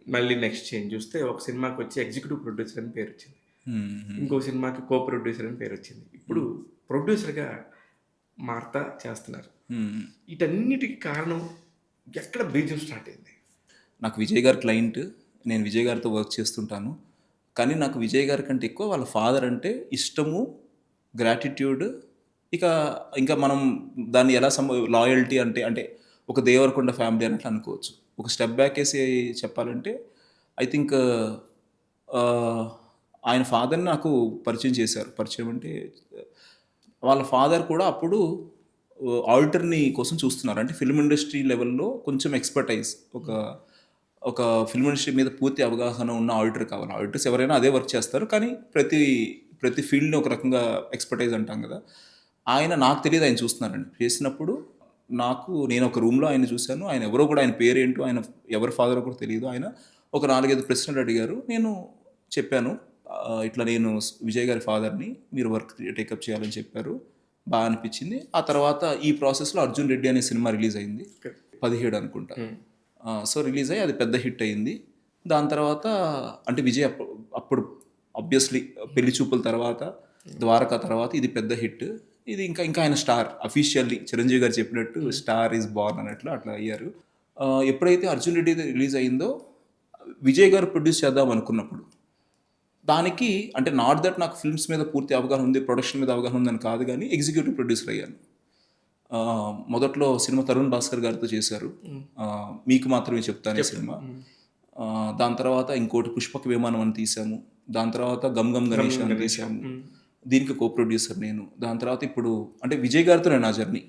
మళ్ళీ next change చూస్తే ఒక సినిమాకి వచ్చి ఎగ్జిక్యూటివ్ ప్రొడ్యూసర్ అని పేరు వచ్చింది. హ్మ్. ఇంకో సినిమాకి కో ప్రొడ్యూసర్ అని పేరు వచ్చింది. ఇప్పుడు ప్రొడ్యూసర్గా మారుతా చేస్తున్నారు. హ్మ్. వీటన్నిటికి కారణం ఎక్కడ బీజం స్టార్ట్ అయింది? నాకు విజయ్ గారు క్లయింట్. నేను విజయ్ గారితో వర్క్ చేస్తుంటాను. కానీ నాకు విజయ్ గారి కంటే ఎక్కువ వాళ్ళ ఫాదర్ అంటే ఇష్టము, గ్రాటిట్యూడ్. ఇక ఇంకా మనం దాన్ని ఎలా లాయల్టీ అంటే అంటే ఒక దేవరకొండ ఫ్యామిలీ అన్నట్లు అనుకోవచ్చు. ఒక స్టెప్ బ్యాకేసి చెప్పాలంటే ఐ థింక్ ఆయన ఫాదర్‌ని నాకు పరిచయం చేశారు. పరిచయం అంటే వాళ్ళ ఫాదర్ కూడా అప్పుడు ఆడిటర్‌ని కోసం చూస్తున్నారు. అంటే ఫిల్మ్ ఇండస్ట్రీ లెవెల్‌లో కొంచెం ఎక్స్‌పర్టైజ్ ఒక ఫిల్మ్ ఇండస్ట్రీ మీద పూర్తి అవగాహన ఉన్న ఆడిటర్ కావాలి. ఆడిటర్స్ ఎవరైనా అదే వర్క్ చేస్తారు. కానీ ప్రతి ఫీల్డ్‌ని ఒక రకంగా ఎక్స్‌పర్టైజ్ అంటాం కదా! నాకు తెలీదు ఆయన చూస్తున్నారని. చేసినప్పుడు నేను ఒక రూమ్‌లో ఆయన్ని చూసాను. ఆయన ఎవరో కూడా ఆయన పేరేంటో, ఆయన ఎవరి ఫాదరో కూడా తెలీదు. ఆయన ఒక 4, 5 ప్రశ్నలు అడిగారు. నేను చెప్పాను. ఇట్లా నేను విజయ్ గారి ఫాదర్‌ని. మీరు వర్క్ టేకప్ చేయాలని చెప్పారు. అనిపించింది. ఆ తర్వాత ఈ ప్రాసెస్‌లో 'అర్జున్ రెడ్డి' అనే సినిమా రిలీజ్ అయింది. 17 అనుకుంటా. సో, రిలీజ్ అయ్యి అది పెద్ద హిట్ అయింది. దాని తర్వాత అంటే విజయ్ అప్పుడు ఆబ్వియస్‌లీ 'పెళ్లి చూపుల' తర్వాత, 'ద్వారక' తర్వాత ఇది పెద్ద హిట్. ఇది ఇంకా ఇంకా ఆయన స్టార్ అఫీషియల్లీ చిరంజీవి గారు చెప్పినట్టు స్టార్ ఈజ్ బోర్న్ అన్నట్లు అట్లా అయ్యారు. ఎప్పుడైతే 'అర్జున్ రెడ్డి' రిలీజ్ అయిందో విజయ్ గారు ప్రొడ్యూస్ చేద్దాం అనుకున్నప్పుడు దానికి అంటే నాట్ దట్ నాకు ఫిల్మ్స్ మీద పూర్తి అవగాహన ఉంది, ప్రొడక్షన్ మీద అవగాహన ఉందని కాదు గానీ ఎగ్జిక్యూటివ్ ప్రొడ్యూసర్ అయ్యాను. మొదట్లో సినిమా తరుణ్ భాస్కర్ గారితో చేశారు. 'మీకు మాత్రమే చెప్తా' అనే సినిమా. దాని తర్వాత ఇంకోటి 'పుష్పక విమానం' అని తీశాము. దాని తర్వాత 'గమ్ గమ్ గణేష్' అని తీశాము. దీనికి కో ప్రొడ్యూసర్ నేను. దాని తర్వాత ఇప్పుడు అంటే విజయ్ గారితోనే నా జర్నీ.